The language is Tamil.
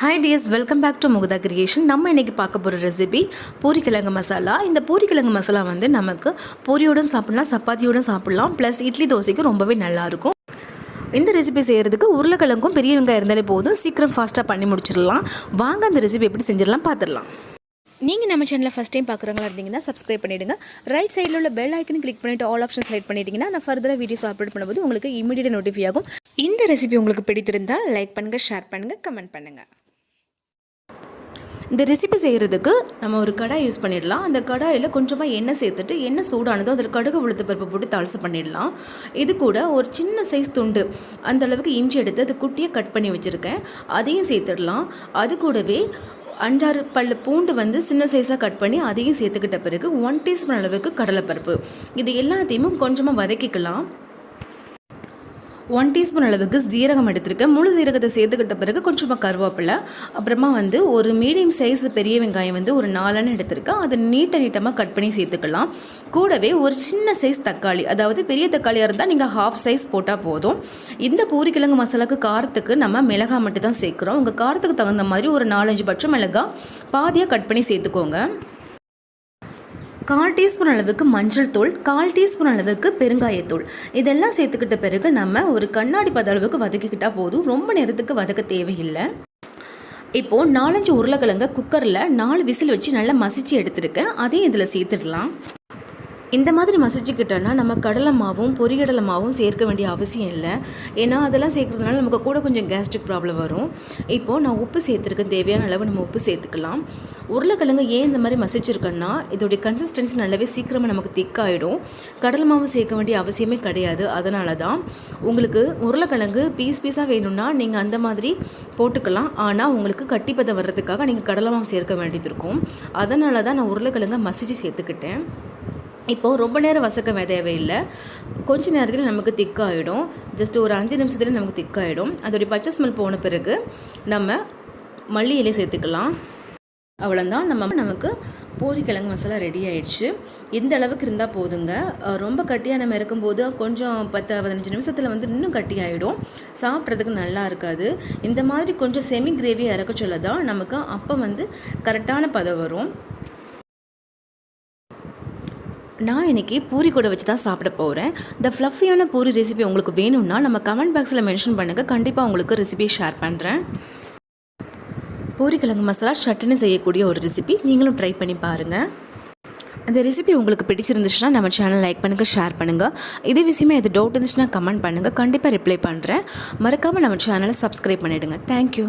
Hi dears, welcome back to முகுந்தacreation. நம்ம இன்றைக்கி பார்க்க போகிற ரெசிபி பூரிக்கிழங்கு மசாலா. இந்த பூரிக்கிழங்கு மசாலா வந்து நமக்கு பூரியோடும் சாப்பிட்லாம், சப்பாத்தியோடும் சாப்பிட்லாம், ப்ளஸ் இட்லி தோசைக்கு ரொம்பவே நல்லாயிருக்கும். இந்த ரெசிபி செய்கிறதுக்கு உருளைக்கிழங்கும் பெரிய வெங்காயம் இருந்தாலே போதும், சீக்கிரம் ஃபாஸ்ட்டாக பண்ணி முடிச்சிடலாம். வாங்க அந்த ரெசிபி எப்படி செஞ்சிடலாம் பார்த்துடலாம். நீங்கள் நம்ம சேனலில் ஃபஸ்ட் டைம் பார்க்குறவங்களா இருந்தீங்கன்னா சப்ஸ்கிரைப் பண்ணிவிடுங்க. ரைட் சைடில் உள்ள பெல் ஐக்கனை கிளிக் பண்ணிவிட்டு ஆல் ஆப்ஷன் செலக்ட் பண்ணிட்டீங்கன்னா நான் ஃபர்தராக வீடியோஸ் அப்லோட் பண்ணும்போது உங்களுக்கு இமீடியட் நோட்டிஃபை ஆகும். இந்த ரெசிபி உங்களுக்கு பிடித்திருந்தால் லைக் பண்ணுங்கள், ஷேர் பண்ணுங்கள், கமெண்ட் பண்ணுங்கள். இந்த ரெசிபி செய்கிறதுக்கு நம்ம ஒரு கடாய் யூஸ் பண்ணிடலாம். அந்த கடாயில் கொஞ்சமாக எண்ணெய் சேர்த்துட்டு எண்ணெய் சூடானதோ அதில் கடுகு உளுத்து பருப்பு போட்டு தாளிசு பண்ணிடலாம். இது கூட ஒரு சின்ன சைஸ் துண்டு அந்த அளவுக்கு இஞ்சி எடுத்து அது குட்டியாக கட் பண்ணி வச்சுருக்கேன், அதையும் சேர்த்துடலாம். அது கூடவே 5-6 பல் பூண்டு வந்து சின்ன சைஸாக கட் பண்ணி அதையும் சேர்த்துக்கிட்ட பிறகு 1 டீஸ்பூன் அளவுக்கு கடலைப்பருப்பு, இது எல்லாத்தையுமே கொஞ்சமாக வதக்கிக்கலாம். 1 டீஸ்பூன் அளவுக்கு ஜீரகம் எடுத்திருக்கேன். முழு ஜீரகத்தை சேர்த்துக்கிட்ட பிறகு கொஞ்சமாக கருவேப்பிலை, அப்புறமா வந்து ஒரு மீடியம் சைஸ் பெரிய வெங்காயம் வந்து ஒரு 4 எடுத்திருக்கேன், அதை நீட்டமாக கட் பண்ணி சேர்த்துக்கலாம். கூடவே ஒரு சின்ன சைஸ் தக்காளி, அதாவது பெரிய தக்காளியாக இருந்தால் நீங்கள் ஹாஃப் சைஸ் போட்டால் போதும். இந்த பூரிக்கிழங்கு மசாலாவுக்கு காரத்துக்கு நம்ம மிளகாய் மட்டும் தான் சேர்க்குறோம். உங்கள் காரத்துக்கு தகுந்த மாதிரி ஒரு 4-5 பச்சை மிளகாய் பாதியாக கட் பண்ணி சேர்த்துக்கோங்க. 1/4 டீஸ்பூன் அளவுக்கு மஞ்சள் தூள், 1/4 டீஸ்பூன் அளவுக்கு பெருங்காயத்தூள், இதெல்லாம் சேர்த்துக்கிட்ட பிறகு நம்ம ஒரு கண்ணாடி பத அளவுக்கு வதக்கிக்கிட்டால் போதும். ரொம்ப நேரத்துக்கு வதக்க தேவையில்லை. இப்போது 4-5 உருளைக்கிழங்க குக்கரில் 4 விசில் வச்சு நல்லா மசிச்சு எடுத்துருக்கேன், அதையும் இதில் சேர்த்துடலாம். இந்த மாதிரி மசிச்சுக்கிட்டோன்னா நம்ம கடலை மாவும் பொரிகடலை மாவும் சேர்க்க வேண்டிய அவசியம் இல்லை. ஏன்னா அதெல்லாம் சேர்க்குறதுனால நமக்கு கூட கொஞ்சம் கேஸ்ட்ரிக் ப்ராப்ளம் வரும். இப்போது நான் உப்பு சேர்த்துருக்கேன், தேவையான அளவு நம்ம உப்பு சேர்த்துக்கலாம். உருளைக்கிழங்கு ஏன் இந்த மாதிரி மசிச்சிருக்கேன்னா இதோடைய கன்சிஸ்டன்சி நல்லாவே சீக்கிரமாக நமக்கு திக்காயிடும். கடலை மாவு சேர்க்க வேண்டிய அவசியமே கிடையாது. அதனால தான் உங்களுக்கு உருளைக்கிழங்கு பீஸாக வேணும்னா நீங்கள் அந்த மாதிரி போட்டுக்கலாம். ஆனால் உங்களுக்கு கட்டிப்பதை வர்றதுக்காக நீங்கள் கடலை மாவு சேர்க்க வேண்டியது இருக்கும். அதனால தான் நான் உருளைக்கிழங்கை மசிச்சு சேர்த்துக்கிட்டேன். இப்போது ரொம்ப நேரம் வசக்க தேவையில்லை, கொஞ்சம் நேரத்தில் நமக்கு திக்காகிடும். ஜஸ்ட் ஒரு 5 நிமிஷத்துல நமக்கு திக்காகிடும். அதோடைய பச்சை ஸ்மெல் போன பிறகு நம்ம மல்லி இலை சேர்த்துக்கலாம். அவ்வளோதான், நமக்கு பூரிக்கிழங்கு மசாலா ரெடி ஆயிடுச்சு. இந்த அளவுக்கு இருந்தால் போதுங்க. ரொம்ப கட்டியாக நம்ம இருக்கும்போது கொஞ்சம் 10-15 நிமிஷத்தில் வந்து இன்னும் கட்டி ஆகிடும், சாப்பிட்றதுக்கு நல்லா இருக்காது. இந்த மாதிரி கொஞ்சம் செமி கிரேவியாக இறக்க சொல்ல தான் நமக்கு அப்போ வந்து கரெக்டான பதம் வரும். நான் இன்றைக்கி பூரி கூட வச்சு தான் சாப்பிட போகிறேன். இந்த ஃப்ளஃபியான பூரி ரெசிபி உங்களுக்கு வேணும்னா நம்ம கமெண்ட் பாக்ஸில் மென்ஷன் பண்ணுங்கள், கண்டிப்பாக உங்களுக்கு ரெசிபி ஷேர் பண்ணுறேன். பூரிக்கிழங்கு மசாலா சட்டுன்னு செய்யக்கூடிய ஒரு ரெசிபி, நீங்களும் ட்ரை பண்ணி பாருங்கள். அந்த ரெசிபி உங்களுக்கு பிடிச்சிருந்துச்சுன்னா நம்ம சேனல் லைக் பண்ணுங்கள், ஷேர் பண்ணுங்கள். இதே விஷயமா எது டவுட் இருந்துச்சுன்னா கமெண்ட் பண்ணுங்கள், கண்டிப்பாக ரிப்ளை பண்ணுறேன். மறக்காமல் நம்ம சேனலை சப்ஸ்கிரைப் பண்ணிவிடுங்க. தேங்க்யூ.